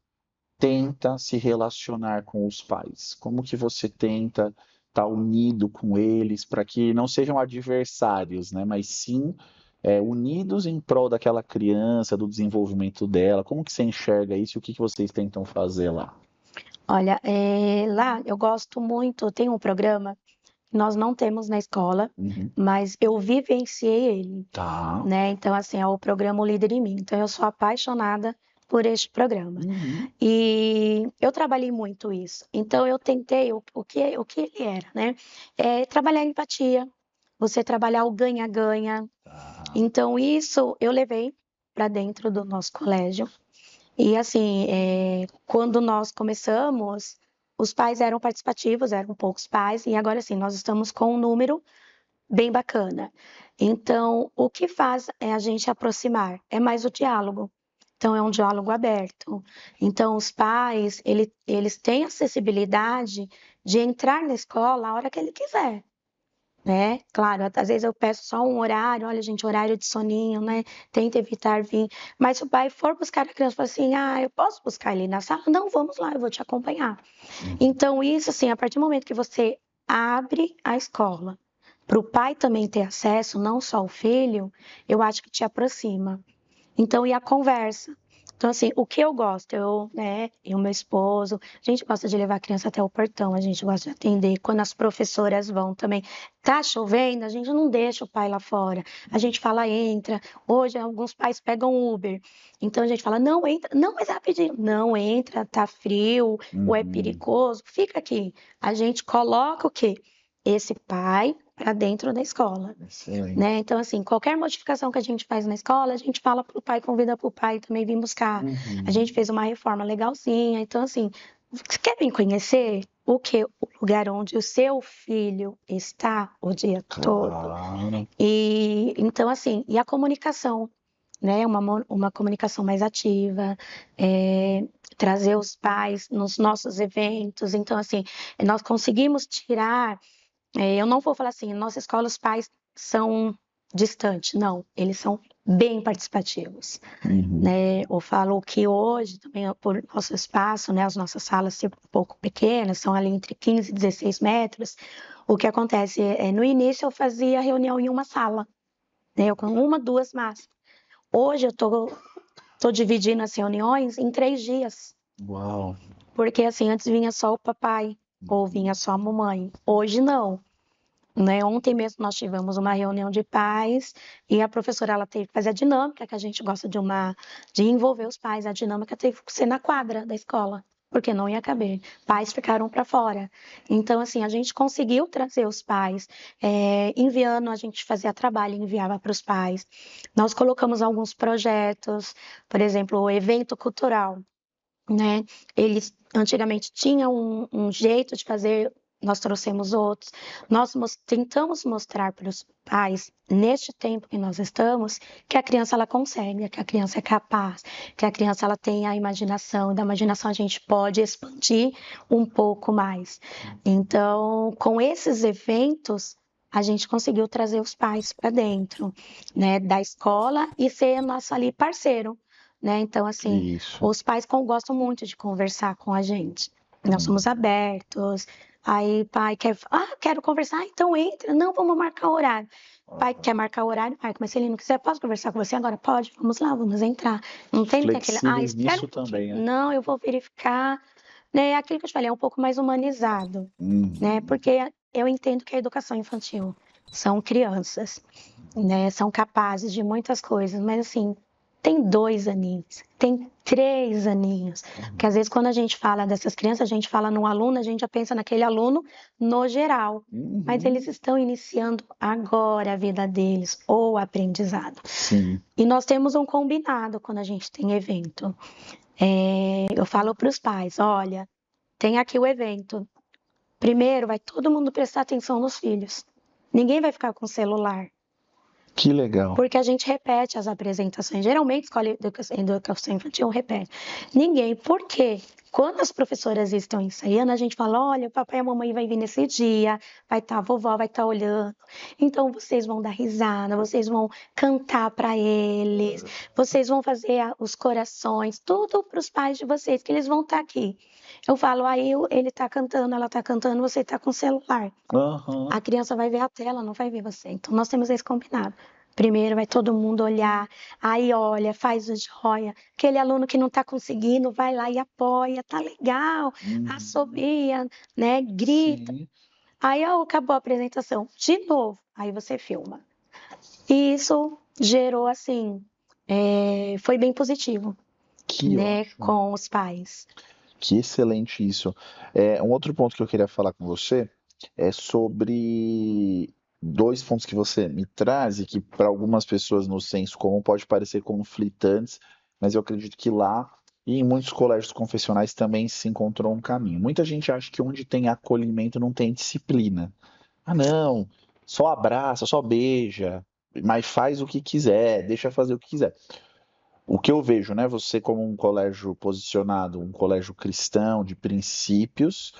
tenta se relacionar com os pais? Como que você tenta estar unido com eles para que não sejam adversários, né? Mas sim unidos em prol daquela criança, do desenvolvimento dela? Como que você enxerga isso e o que que vocês tentam fazer lá? Olha, lá eu gosto muito, tem um programa que nós não temos na escola, mas eu vivenciei ele, Tá. né? Então, assim, é o programa O Líder em Mim. Então, eu sou apaixonada por este programa. E eu trabalhei muito isso. Então, eu tentei o que ele era, né? Trabalhar a empatia, você trabalhar o ganha-ganha. Então, isso eu levei para dentro do nosso colégio. E assim, quando nós começamos, os pais eram participativos, eram poucos pais, e agora sim, nós estamos com um número bem bacana. Então, o que faz é a gente aproximar? É mais o diálogo. Então, é um diálogo aberto. Então, os pais, eles têm acessibilidade de entrar na escola a hora que ele quiser, né? Claro, às vezes eu peço só um horário, olha, gente, horário de soninho, né? Tenta evitar vir. Mas se o pai for buscar a criança, fala assim, eu posso buscar ele na sala? Não, vamos lá, eu vou te acompanhar. Então, isso, assim, a partir do momento que você abre a escola, para o pai também ter acesso, não só o filho, eu acho que te aproxima. Então, e a conversa? Então, assim, o que eu gosto, né, e o meu esposo, a gente gosta de levar a criança até o portão, a gente gosta de atender. Quando as professoras vão também, tá chovendo, a gente não deixa o pai lá fora. A gente fala, entra. Hoje, alguns pais pegam Uber. Então, a gente fala, não entra. Não, mas é rapidinho. Não entra, tá frio, ou é perigoso. Fica aqui. A gente coloca o quê? Esse pai para dentro da escola, né? Então, assim, qualquer modificação que a gente faz na escola, a gente fala pro pai, convida pro pai também vir buscar. A gente fez uma reforma legalzinha, então, assim, querem conhecer o que? O lugar onde o seu filho está o dia todo. Claro. E então, assim, e a comunicação, né? Uma comunicação mais ativa, trazer os pais nos nossos eventos. Então, assim, nós conseguimos tirar. Eu não vou falar assim, nossa escola, os pais são distantes. Não, eles são bem participativos, Uhum. né? Eu falo que hoje, também por nosso espaço, né? As nossas salas ser um pouco pequenas, são ali entre 15 e 16 metros. O que acontece no início eu fazia reunião em uma sala, né? Eu com uma, duas máximas. Hoje eu tô dividindo as reuniões em 3 dias. Uau. Porque assim, antes vinha só o papai ou vinha só a mamãe. Hoje não. Né? Ontem mesmo nós tivemos uma reunião de pais e a professora ela teve que fazer a dinâmica, que a gente gosta de envolver os pais. A dinâmica teve que ser na quadra da escola, porque não ia caber. Pais ficaram para fora. Então, assim, a gente conseguiu trazer os pais, enviando, a gente fazia trabalho, enviava para os pais. Nós colocamos alguns projetos, por exemplo, o evento cultural, né? Eles antigamente tinham um jeito de fazer, nós trouxemos outros. Nós tentamos mostrar para os pais, neste tempo que nós estamos, que a criança ela consegue, que a criança é capaz, que a criança ela tem a imaginação, e da imaginação a gente pode expandir um pouco mais. Então, com esses eventos, a gente conseguiu trazer os pais para dentro, né, da escola e ser nosso ali parceiro, né? Então, assim, Isso. os pais gostam muito de conversar com a gente. Nós Hum. somos abertos. Aí, pai quer, quero conversar, então entra. Não, vamos marcar o horário. Pai quer marcar o horário, marca, mas se ele não quiser, posso conversar com você agora? Pode, vamos lá, vamos entrar. Não tem aquele, Flexíveis espera um nisso pouquinho. também, né? Não, eu vou verificar. Né? É aquilo que eu te falei, é um pouco mais humanizado, né? Uhum. Porque eu entendo que a educação infantil são crianças, né? São capazes de muitas coisas, mas assim, tem 2 aninhos, tem 3 aninhos. Porque às vezes quando a gente fala dessas crianças, a gente fala num aluno, a gente já pensa naquele aluno no geral. Mas eles Uhum. estão iniciando agora a vida deles, ou aprendizado. Sim. E nós temos um combinado quando a gente tem evento. Eu falo para os pais: olha, tem aqui o evento. Primeiro, vai todo mundo prestar atenção nos filhos. Ninguém vai ficar com o celular. Que legal. Porque a gente repete as apresentações. Geralmente, escola de educação infantil repete. Ninguém. Por quê? Quando as professoras estão ensaiando, a gente fala: olha, o papai e a mamãe vai vir nesse dia, vai estar, a vovó vai estar olhando. Então, vocês vão dar risada, vocês vão cantar para eles, vocês vão fazer os corações, tudo para os pais de vocês, que eles vão estar aqui. Eu falo: aí ele está cantando, ela está cantando, você está com o celular. Aham. A criança vai ver a tela, não vai ver você. Então, nós temos esse combinado. Primeiro vai todo mundo olhar, aí olha, faz o joia. Aquele aluno que não está conseguindo, vai lá e apoia, tá legal, Uhum. assobia, né, grita. Sim. Aí ó, acabou a apresentação, de novo, aí você filma. E isso gerou, assim, foi bem positivo, Que né, ótimo. com os pais. Que excelente isso. Um outro ponto que eu queria falar com você é sobre dois pontos que você me traz e que para algumas pessoas no senso comum pode parecer conflitantes, mas eu acredito que lá e em muitos colégios confessionais também se encontrou um caminho. Muita gente acha que onde tem acolhimento não tem disciplina. Ah, não, só abraça, só beija, mas faz o que quiser, deixa fazer o que quiser. O que eu vejo, né? Você como um colégio posicionado, um colégio cristão de princípios,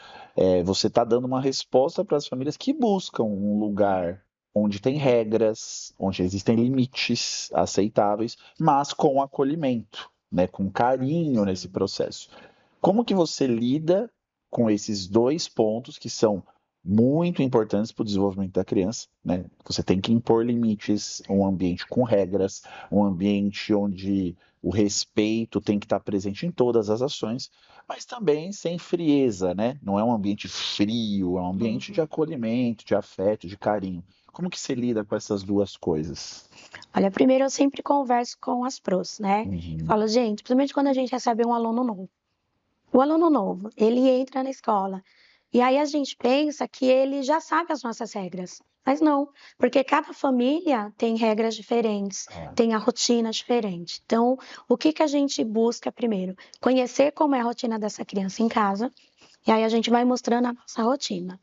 você está dando uma resposta para as famílias que buscam um lugar onde tem regras, onde existem limites aceitáveis, mas com acolhimento, né? Com carinho nesse processo. Como que você lida com esses dois pontos que são muito importantes para o desenvolvimento da criança, né? Você tem que impor limites, um ambiente com regras, um ambiente onde o respeito tem que estar presente em todas as ações, mas também sem frieza, né? Não é um ambiente frio, é um ambiente de acolhimento, de afeto, de carinho. Como que você lida com essas duas coisas? Olha, primeiro eu sempre converso com as pros, né? Uhum. Falo, gente, principalmente quando a gente recebe um aluno novo. O aluno novo, ele entra na escola e aí a gente pensa que ele já sabe as nossas regras. Mas não, porque cada família tem regras diferentes, tem a rotina diferente. Então, o que que a gente busca primeiro? Conhecer como é a rotina dessa criança em casa, e aí a gente vai mostrando a nossa rotina,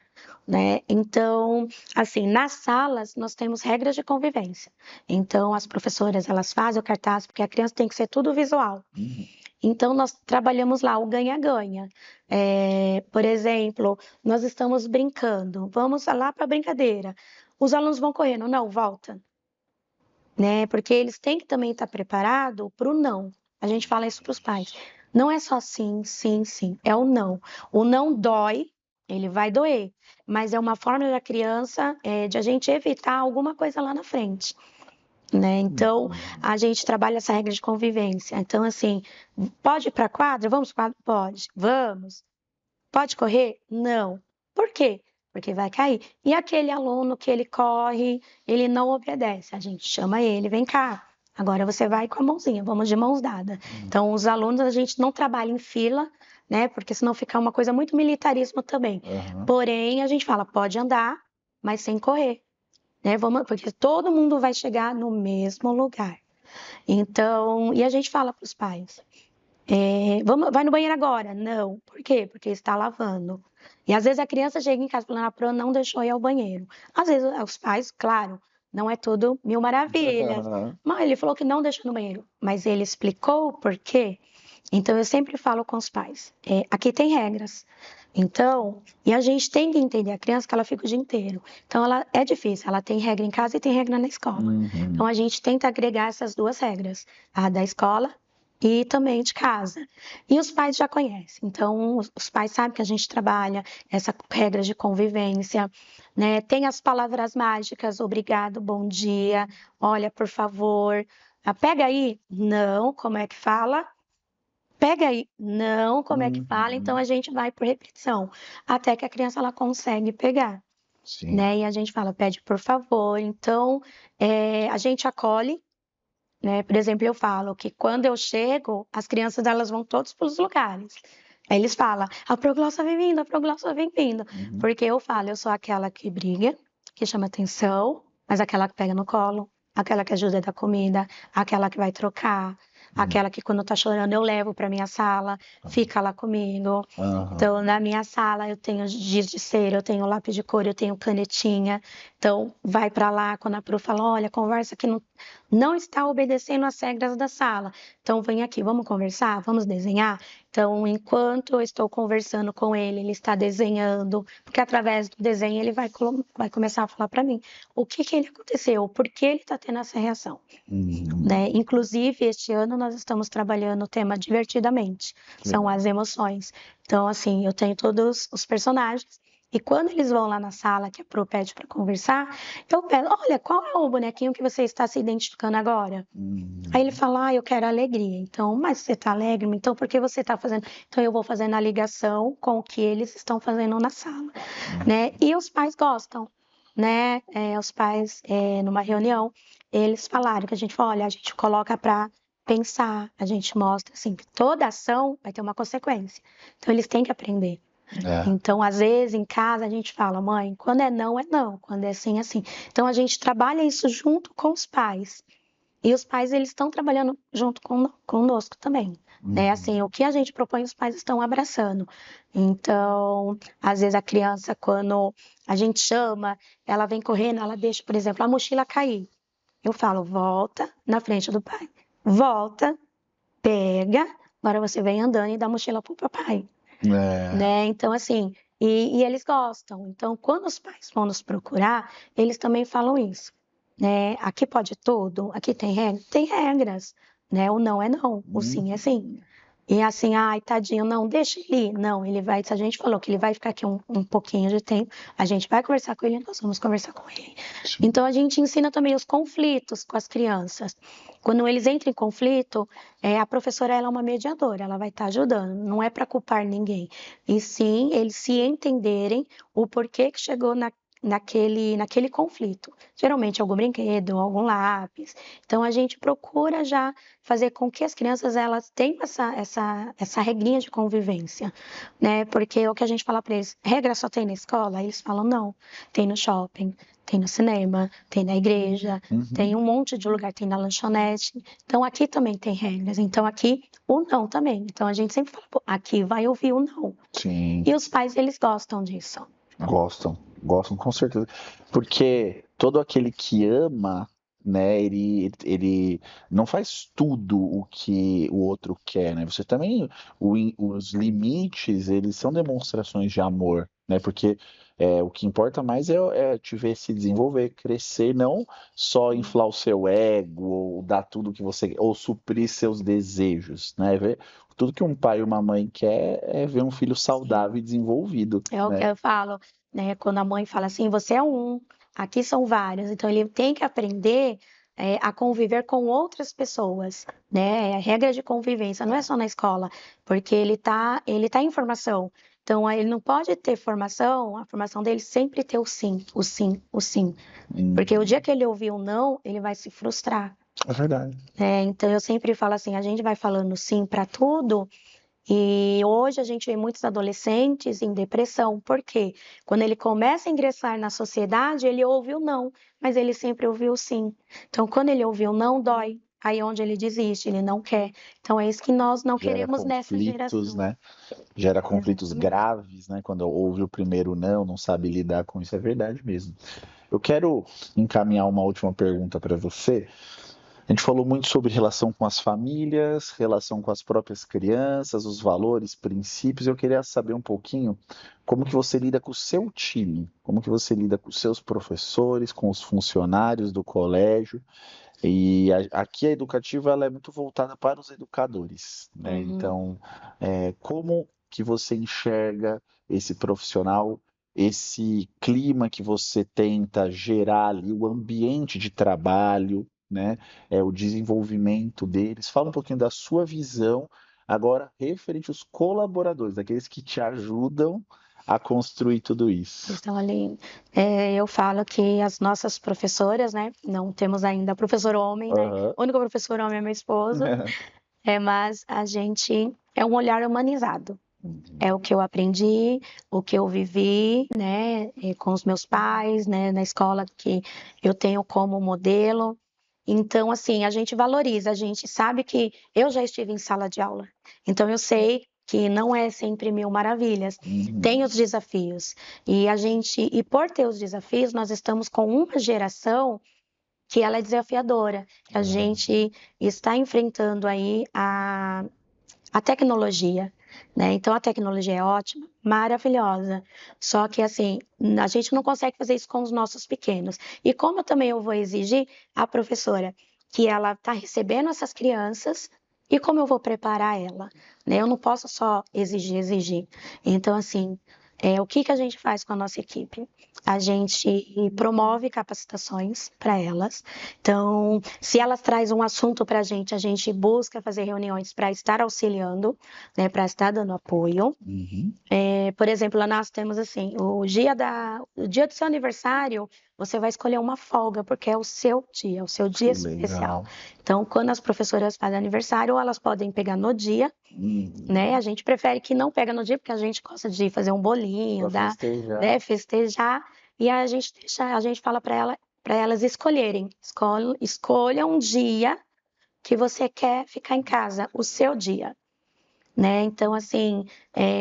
né? Então, assim, nas salas nós temos regras de convivência. Então, as professoras, elas fazem o cartaz, porque a criança tem que ser tudo visual. Então, nós trabalhamos lá o ganha-ganha. Por exemplo, nós estamos brincando, vamos lá para a brincadeira. Os alunos vão correndo, não, volta, né? Porque eles têm que também estar preparados para o não. A gente fala isso para os pais. Não é só sim, sim, sim, é o não. O não dói, ele vai doer, mas é uma forma da criança de a gente evitar alguma coisa lá na frente. Né? Então, a gente trabalha essa regra de convivência. Então, assim, pode ir para a quadra? Vamos para a quadra? Pode. Vamos. Pode correr? Não. Por quê? Porque vai cair. E aquele aluno que ele corre, ele não obedece. A gente chama ele, vem cá. Agora você vai com a mãozinha, vamos de mãos dadas. Então, os alunos, a gente não trabalha em fila, né? Porque senão fica uma coisa muito militarismo também. Porém, a gente fala, pode andar, mas sem correr. Né? Porque todo mundo vai chegar no mesmo lugar. Então, e a gente fala para os pais, vai no banheiro agora? Não. Por quê? Porque está lavando. E às vezes a criança chega em casa falando, a Pro não deixou ir ao banheiro. Às vezes os pais, claro, não é tudo mil maravilhas. Mas ele falou que não deixou no banheiro. Mas ele explicou o porquê. Então eu sempre falo com os pais, aqui tem regras. Então, e a gente tem que entender a criança que ela fica o dia inteiro. Então, ela é difícil, ela tem regra em casa e tem regra na escola. Então, a gente tenta agregar essas duas regras, a da escola e também de casa. E os pais já conhecem. Então, os pais sabem que a gente trabalha essa regra de convivência, né? Tem as palavras mágicas, obrigado, bom dia, olha, por favor, pega aí, não, como é que fala? Pega aí, não, como é que fala? Então a gente vai por repetição, até que a criança ela consegue pegar, né? E a gente fala, pede por favor. Então a gente acolhe, né? Por exemplo, eu falo que quando eu chego, as crianças elas vão todos para os lugares. Aí eles falam, a proglossa vem vindo, a proglossa vem vindo. Porque eu falo, eu sou aquela que briga, que chama atenção, mas aquela que pega no colo, aquela que ajuda a dar comida, aquela que vai trocar, aquela que quando tá chorando eu levo para minha sala, fica lá comigo. Então, na minha sala eu tenho giz de cera, eu tenho lápis de cor, eu tenho canetinha. Então, vai para lá quando a Pro fala, olha, conversa que não está obedecendo às regras da sala. Então, vem aqui, vamos conversar, vamos desenhar. Então, enquanto eu estou conversando com ele, ele está desenhando, porque através do desenho ele vai começar a falar para mim o que ele aconteceu, por que ele está tendo essa reação. Né? Inclusive, este ano nós estamos trabalhando o tema divertidamente, são as emoções. Então, assim, eu tenho todos os personagens. E quando eles vão lá na sala, que a Pro pede para conversar, eu peço, olha, qual é o bonequinho que você está se identificando agora? Aí ele fala, eu quero alegria. Então, mas você está alegre? Então, por que você está fazendo? Então, eu vou fazendo a ligação com o que eles estão fazendo na sala, né? E os pais gostam, né? Os pais, numa reunião, eles falaram que a gente falou, olha, a gente coloca para pensar, a gente mostra, assim, que toda ação vai ter uma consequência. Então, eles têm que aprender. Então, às vezes, em casa, a gente fala, mãe, quando é não, quando é sim, é sim. Então, a gente trabalha isso junto com os pais. E os pais, eles estão trabalhando junto conosco também. Né? Assim, o que a gente propõe, os pais estão abraçando. Então, às vezes, a criança, quando a gente chama, ela vem correndo, ela deixa, por exemplo, a mochila cair. Eu falo, volta na frente do pai. Volta, pega, agora você vem andando e dá a mochila pro papai. Né? Então, assim, e eles gostam. Então, quando os pais vão nos procurar, eles também falam isso. Né? Aqui pode tudo, aqui tem regras. Tem regras, né? O não é não, o sim é sim. E assim, ai, tadinho, não, deixa ele ir. Não, ele vai, se a gente falou que ele vai ficar aqui um pouquinho de tempo, a gente vai conversar com ele, nós vamos conversar com ele. Então, a gente ensina também os conflitos com as crianças. Quando eles entram em conflito, a professora ela é uma mediadora, ela vai estar ajudando, não é para culpar ninguém. E sim, eles se entenderem o porquê que chegou naquele conflito. Geralmente algum brinquedo, algum lápis. Então a gente procura já fazer com que as crianças elas tenham essa regrinha de convivência, né? Porque o que a gente fala para eles, regra só tem na escola? Eles falam não, tem no shopping, tem no cinema, tem na igreja, tem um monte de lugar, tem na lanchonete. Então aqui também tem regras. Então aqui o não também. Então a gente sempre fala, pô, aqui vai ouvir o não. Sim. E os pais eles gostam disso. Gostam com certeza. Porque todo aquele que ama, né, ele não faz tudo o que o outro quer, né? Você também, os limites, eles são demonstrações de amor, né? Porque o que importa mais é te ver se desenvolver, crescer, não só inflar o seu ego, ou dar tudo que você, ou suprir seus desejos, né? Tudo que um pai e uma mãe quer é ver um filho saudável e desenvolvido, É o que né? eu falo, né? Quando a mãe fala assim, você é um, aqui são vários. Então ele tem que aprender a conviver com outras pessoas, né? É a regra de convivência, não é só na escola, porque ele tá em formação. Então ele não pode ter formação, a formação dele sempre ter o sim, o sim, o sim. Porque o dia que ele ouvir o não, ele vai se frustrar. É verdade. Então eu sempre falo assim, a gente vai falando sim para tudo. E hoje a gente vê muitos adolescentes em depressão, porque quando ele começa a ingressar na sociedade, ele ouve o não, mas ele sempre ouviu o sim. Então, quando ele ouviu o não, dói. Aí é onde ele desiste, ele não quer. Então, é isso que nós não Gera queremos nessa conflitos, geração. né? Gera conflitos Exatamente. graves, né? Quando ouve o primeiro não sabe lidar com isso, é verdade mesmo. Eu quero encaminhar uma última pergunta para você. A gente falou muito sobre relação com as famílias, relação com as próprias crianças, os valores, princípios. Eu queria saber um pouquinho como que você lida com o seu time, como que você lida com os seus professores, com os funcionários do colégio. E aqui a educativa ela é muito voltada para os educadores, né? Uhum. Então, como que você enxerga esse profissional, esse clima que você tenta gerar ali, o ambiente de trabalho, né? O desenvolvimento deles. Fala um pouquinho da sua visão agora referente aos colaboradores, aqueles que te ajudam a construir tudo isso. Estão ali. Eu falo que as nossas professoras, né? Não temos ainda professor homem, né? Aham. O único professor homem é meu esposo, mas a gente é um olhar humanizado. É o que eu aprendi, o que eu vivi, né, com os meus pais, né, na escola que eu tenho como modelo. Então, assim, a gente valoriza, a gente sabe que eu já estive em sala de aula, então eu sei que não é sempre mil maravilhas, tem os desafios. E por ter os desafios, nós estamos com uma geração que ela é desafiadora. A gente está enfrentando aí a tecnologia, né? Então a tecnologia é ótima, maravilhosa. Só que assim, a gente não consegue fazer isso com os nossos pequenos. E como também eu vou exigir a professora que ela está recebendo essas crianças e como eu vou preparar ela, né? Eu não posso só exigir. Então assim, o que que a gente faz com a nossa equipe? A gente promove capacitações para elas. Então, se elas trazem um assunto para a gente busca fazer reuniões para estar auxiliando, né, para estar dando apoio. Uhum. Por exemplo, lá nós temos assim, o dia do seu aniversário, você vai escolher uma folga, porque é o seu dia Que especial. legal. Então, quando as professoras fazem aniversário, elas podem pegar no dia, né? A gente prefere que não pega no dia, porque a gente gosta de fazer um bolinho, Para festejar. né, festejar, e a gente fala para elas escolherem. Escolha um dia que você quer ficar em casa, o seu dia, né? Então, assim,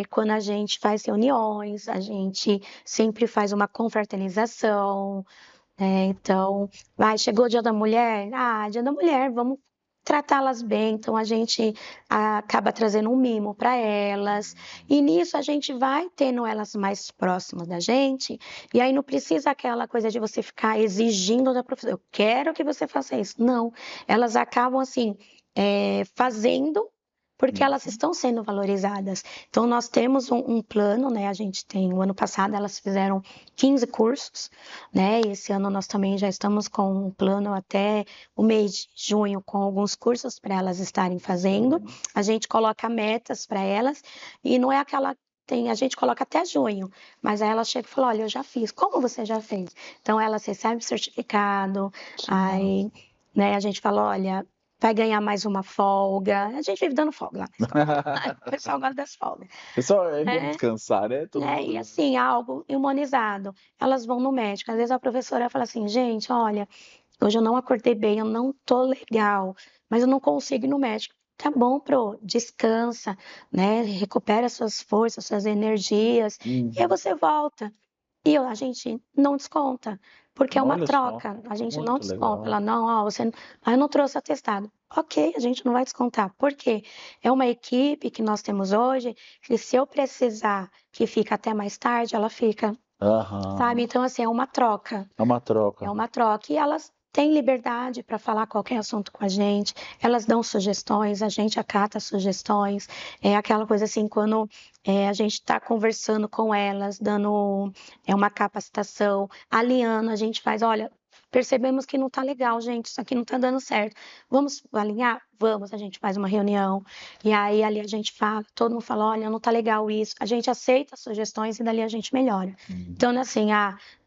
quando a gente faz reuniões, a gente sempre faz uma confraternização, né? Então, chegou o Dia da Mulher, Dia da Mulher, vamos tratá-las bem. Então, a gente acaba trazendo um mimo para elas, e nisso a gente vai tendo elas mais próximas da gente, e aí não precisa aquela coisa de você ficar exigindo da professora, eu quero que você faça isso. Não, elas acabam assim, fazendo porque elas estão sendo valorizadas. Então, nós temos um plano, né? A gente tem, o ano passado elas fizeram 15 cursos, né? E esse ano nós também já estamos com um plano até o mês de junho, com alguns cursos para elas estarem fazendo. A gente coloca metas para elas e não é a gente coloca até junho, mas aí ela chega e fala, olha, eu já fiz. Como você já fez? Então, elas recebem o certificado, aí, né, a gente fala, olha, vai ganhar mais uma folga. A gente vive dando folga lá na escola. O pessoal gosta das folgas. Pessoal, é bom É, descansar, né? Todo e mundo. assim, algo imunizado. Elas vão no médico. Às vezes a professora fala assim, gente, olha, hoje eu não acordei bem, eu não tô legal, mas eu não consigo ir no médico. Tá bom, pro, descansa, né? Recupera suas forças, suas energias, e aí Uhum. você volta. E a gente não desconta, porque é uma Olha só, troca. A gente não muito desconta. legal. Ela, não, ó, você, eu não trouxe atestado. Ok, a gente não vai descontar. Por quê? É uma equipe que nós temos hoje, que se eu precisar que fique até mais tarde, ela fica, sabe? Aham. Então, assim, é uma troca. É uma É troca. uma troca. E elas têm liberdade para falar qualquer assunto com a gente, elas dão sugestões, a gente acata sugestões. É aquela coisa assim, quando a gente está conversando com elas, dando uma capacitação, alinhando, a gente faz, olha. Percebemos que não está legal, gente. Isso aqui não está dando certo. Vamos alinhar? Vamos. A gente faz uma reunião e aí ali a gente fala. Todo mundo fala: olha, não está legal isso. A gente aceita as sugestões e dali a gente melhora. Uhum. Então, não é assim,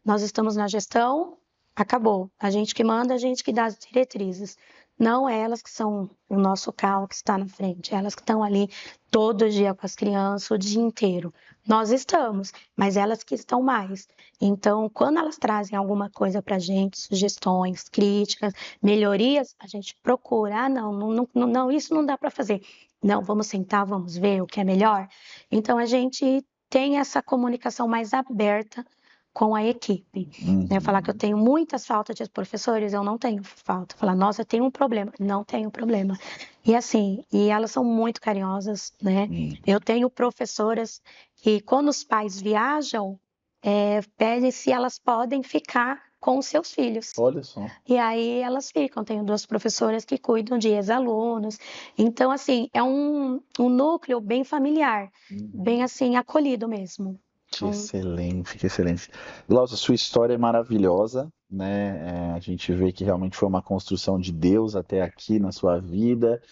nós estamos na gestão, acabou. A gente que manda, a gente que dá as diretrizes. Não é elas que são o nosso carro que está na frente, é elas que estão ali todo dia com as crianças, o dia inteiro. Nós estamos, mas elas que estão mais. Então, quando elas trazem alguma coisa para a gente, sugestões, críticas, melhorias, a gente procura. Não, isso não dá para fazer. Não, vamos sentar, vamos ver o que é melhor. Então, a gente tem essa comunicação mais aberta com a equipe. Né? Falar que eu Uhum. tenho muitas faltas de professores, eu não tenho falta. Falar, nossa, eu tenho um problema. Não tenho problema. E assim, e elas são muito carinhosas, né? Uhum. Eu tenho professoras que, quando os pais viajam, pedem se elas podem ficar com os seus filhos. Olha só. E aí elas ficam. Tenho duas professoras que cuidam de ex-alunos. Então, assim, é um núcleo bem familiar, bem Uhum. assim, acolhido mesmo. Que Então, excelente, que excelente. Glaucia, sua história é maravilhosa, né? A gente vê que realmente foi uma construção de Deus até aqui na sua vida,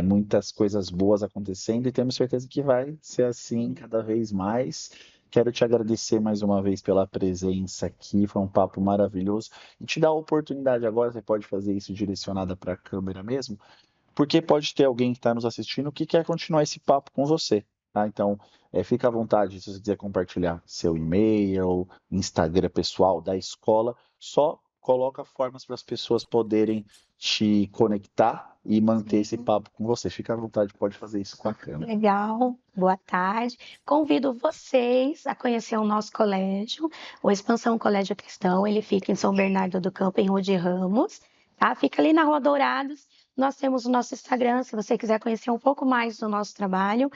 muitas coisas boas acontecendo e temos certeza que vai ser assim cada vez mais. Quero te agradecer mais uma vez pela presença aqui, foi um papo maravilhoso. E te dar a oportunidade agora, você pode fazer isso direcionada para a câmera mesmo, porque pode ter alguém que está nos assistindo que quer continuar esse papo com você, tá? Então, fica à vontade se você quiser compartilhar seu e-mail, Instagram pessoal da escola, só coloca formas para as pessoas poderem te conectar e manter esse sim. papo com você. Fica à vontade, pode fazer isso com a câmera. Legal, boa tarde. Convido vocês a conhecer o nosso colégio, o Expansão Colégio Cristão. Ele fica em São Bernardo do Campo, em Rua de Ramos, tá? Fica ali na Rua Dourados. Nós temos o nosso Instagram, se você quiser conhecer um pouco mais do nosso trabalho,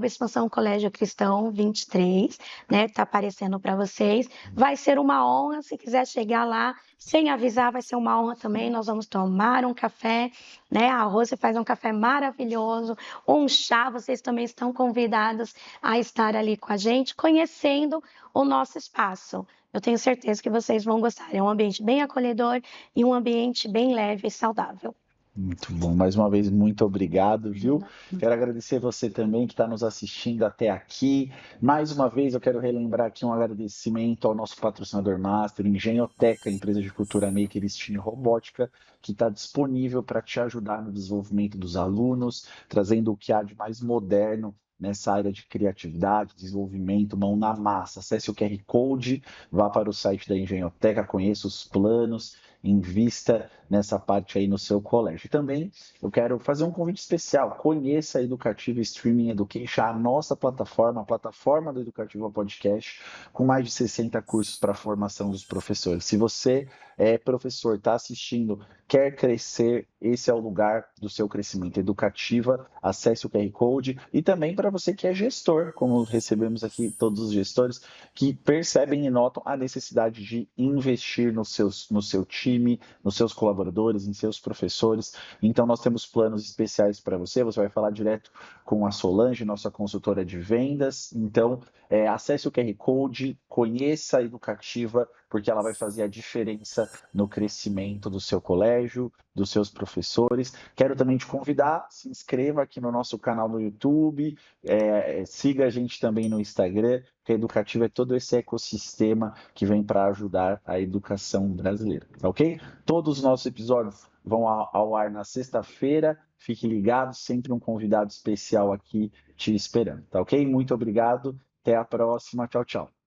@Expansão Colégio Cristão 23, né? Tá aparecendo para vocês. Vai ser uma honra, se quiser chegar lá, sem avisar, vai ser uma honra também. Nós vamos tomar um café, né? A Rose faz um café maravilhoso, um chá. Vocês também estão convidados a estar ali com a gente, conhecendo o nosso espaço. Eu tenho certeza que vocês vão gostar. É um ambiente bem acolhedor e um ambiente bem leve e saudável. Muito bom. Mais uma vez, muito obrigado, viu? Quero agradecer você também que está nos assistindo até aqui. Mais uma vez, eu quero relembrar aqui um agradecimento ao nosso patrocinador master, Engenhoteca, empresa de cultura maker Steam Robótica, que está disponível para te ajudar no desenvolvimento dos alunos, trazendo o que há de mais moderno nessa área de criatividade, desenvolvimento, mão na massa. Acesse o QR Code, vá para o site da Engenhoteca, conheça os planos, invista nessa parte aí no seu colégio. E também eu quero fazer um convite especial. Conheça a Educativa Streaming Education, a nossa plataforma, a plataforma do Educativa Podcast, com mais de 60 cursos para a formação dos professores. Se você é professor, está assistindo, quer crescer, esse é o lugar do seu crescimento. Educativa, acesse o QR Code. E também para você que é gestor, como recebemos aqui todos os gestores, que percebem e notam a necessidade de investir no seu time, nos seus colaboradores, em seus professores. Então, nós temos planos especiais para você. Você vai falar direto com a Solange, nossa consultora de vendas. Então, acesse o QR Code, conheça a Educativa, porque ela vai fazer a diferença no crescimento do seu colégio, dos seus professores. Quero também te convidar, se inscreva aqui no nosso canal no YouTube, siga a gente também no Instagram, porque a Educativa é todo esse ecossistema que vem para ajudar a educação brasileira, tá ok? Todos os nossos episódios vão ao ar na sexta-feira. Fique ligado, sempre um convidado especial aqui te esperando, tá ok? Muito obrigado, até a próxima, tchau, tchau.